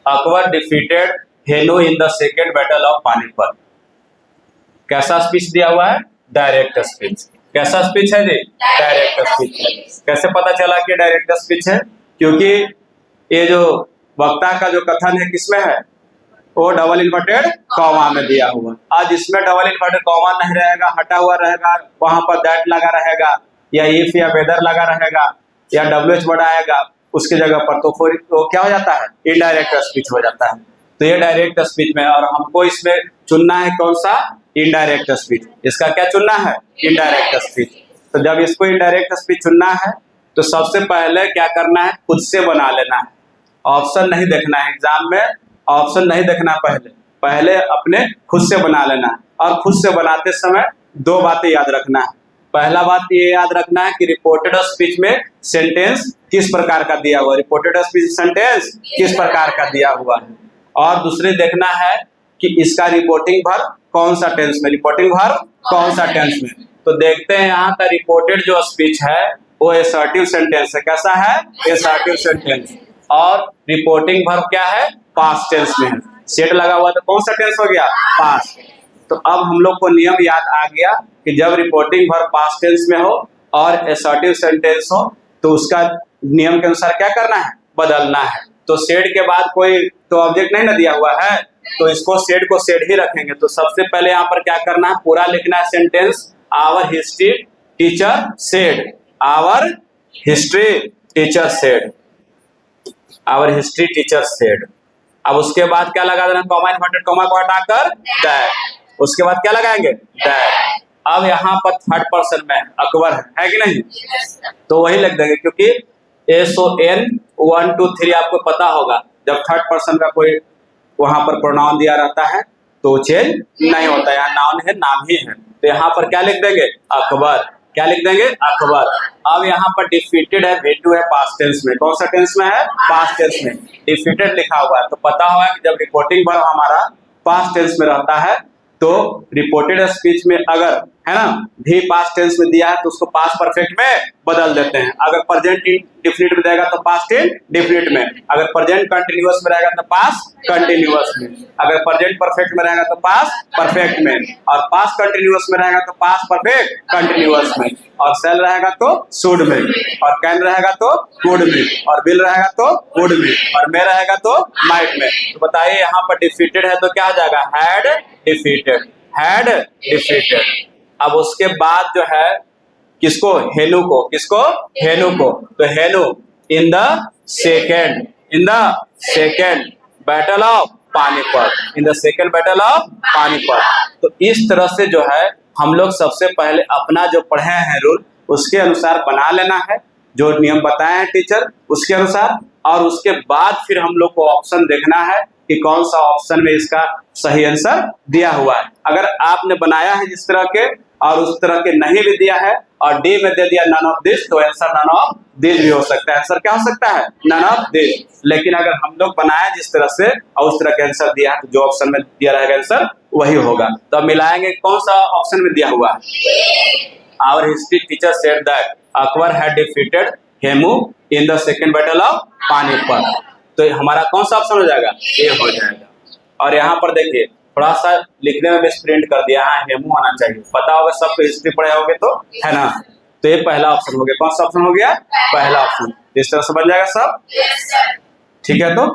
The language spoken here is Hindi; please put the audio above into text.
Akbar defeated Hemu in the second battle of Panipat. कैसा स्पीच दिया हुआ है? Direct speech. कैसा स्पीच है जी? डायरेक्ट स्पीच है। कैसे पता चला कि डायरेक्ट स्पीच है? क्योंकि ये जो वक्ता का जो कथन है किसमें है? वो डबल इन्वर्टेड कॉमा में दिया हुआ। आज इसमें डबल इन्वर्टेड कॉमा नहीं रहेगा, हटा हुआ रहेगा, वहां पर दैट लगा रहेगा या इफ या वेदर लगा रहेगा या WH बढ़ाएगा उसकी जगह पर, तो फिर वो क्या हो जाता है? इनडायरेक्ट स्पीच हो जाता है। तो ये डायरेक्ट स्पीच में, और हमको इसमें चुनना है कौन सा? Indirect speech. इसका क्या चुनना है? Indirect speech. तो जब इसको इनडायरेक्ट स्पीच चुनना है तो सबसे पहले क्या करना है? खुद से बना लेना है। ऑप्शन नहीं देखना है एग्जाम में, ऑप्शन नहीं देखना पहले अपने खुद से बना लेना है। और खुद से बनाते समय दो बातें याद रखना है। पहला बात ये याद रखना है कि रिपोर्टेड स्पीच में सेंटेंस किस प्रकार का दिया हुआ है, रिपोर्टेड स्पीच सेंटेंस किस प्रकार का दिया हुआ है। और दूसरे देखना है कि इसका रिपोर्टिंग वर्ब कौन सा टेंस में, रिपोर्टिंग वर्ब कौन सा टेंस में। तो देखते हैं यहाँ का रिपोर्टेड जो स्पीच है वो असर्टिव सेंटेंस है। कैसा है? Assertive sentence. और रिपोर्टिंग वर्ब क्या है? पास्ट टेंस में है। सेट लगा हुआ तो कौन सा टेंस हो गया? पास्ट। तो अब हम लोग को नियम याद आ गया कि जब रिपोर्टिंग वर्ब पास्ट टेंस में हो और असर्टिव सेंटेंस हो तो उसका नियम के अनुसार क्या करना है? बदलना है। तो सेड के बाद कोई तो ऑब्जेक्ट नहीं ना दिया हुआ है, तो इसको सेड को सेड ही रखेंगे। तो सबसे पहले यहाँ पर क्या करना है? पूरा लिखना है sentence, our history teacher said, our history teacher said, our history teacher said. अब उसके बाद क्या लगा देना? कॉमा इन्वर्टेड कॉमा को हटाकर दैट। उसके बाद क्या लगाएंगे? दैट। अब यहाँ पर थर्ड पर्सन में अकबर है कि नहीं? तो वही लिख देंगे, क्योंकि SON 1 2 3 आपको पता होगा, जब थर्ड पर्सन का कोई वहां पर प्रोनाउन दिया रहता है तो चेंज नहीं होता। यहाँ नाउन है, नाम ही है। तो यहाँ पर क्या लिख देंगे? अकबर। क्या लिख देंगे? अकबर। अब यहाँ पर डिफीटेड है, V2 है पास्ट टेंस में। कौन सा टेंस में है? पास्ट टेंस में डिफीटेड लिखा हुआ है। तो पता होगा कि जब रिपोर्टिंग वर्ब हमारा पास्ट टेंस में रहता है तो रिपोर्टेड स्पीच में अगर है ना भी पास्ट टेंस में दिया है तो उसको पास्ट परफेक्ट में बदल देते हैं। अगर प्रेजेंट इंडेफिनिट में रहेगा तो पास्ट इंडेफिनिट में, अगर प्रेजेंट कंटिन्यूअस में रहेगा तो पास्ट कंटिन्यूअस में, अगर प्रेजेंट परफेक्ट में रहेगा तो पास्ट परफेक्ट में, और पास्ट कंटिन्यूअस में रहेगा तो पास्ट परफेक्ट कंटिन्यूअस में, और सेल रहेगा तो शुड में, और कैन रहेगा तो कुड में, और विल रहेगा तो वुड में, और मे रहेगा तो माइट में। तो बताइए यहाँ पर डिफीटेड है तो क्या हो जाएगा? Had defeated, had defeated. अब उसके बाद जो है किसको? हेनू को। किसको? हेनू को। तो Hemu in the second, in the second battle of Panipat, in the second battle of Panipat. तो इस तरह से जो है हम लोग सबसे पहले अपना जो पढ़े हैं रूल उसके अनुसार बना लेना है, जो नियम बताए हैं टीचर उसके अनुसार। और उसके बाद फिर हम लोग को ऑप्शन देखना है कि कौन सा ऑप्शन में इसका सही आंसर दिया हुआ है। अगर आपने बनाया है जिस तरह के और उस तरह के नहीं भी दिया है और डी में दे दिया नन ऑफ दिस, तो आंसर नन ऑफ दिस भी हो सकता है। आंसर क्या हो सकता है? None of this. लेकिन अगर हम लोग बनाए जिस तरह से और उस तरह के आंसर दिया है तो जो ऑप्शन में दिया रहेगा आंसर वही होगा। तो अब मिलाएंगे कौन सा ऑप्शन में दिया हुआ है। Our history teacher said that Akbar had defeated Hemu in the second battle of Panipat. तो हमारा कौन सा ऑप्शन हो जाएगा? ए हो जाएगा। और यहाँ पर देखिए थोड़ा सा लिखने में मिसप्रिंट कर दिया, हाँ हेमू आना चाहिए। पता होगा सबको, हिस्ट्री पढ़े होगे तो, है ना। तो ये पहला ऑप्शन हो गया। कौन सा ऑप्शन हो गया? पहला ऑप्शन। इस तरह से बन जाएगा सब, ठीक है। तो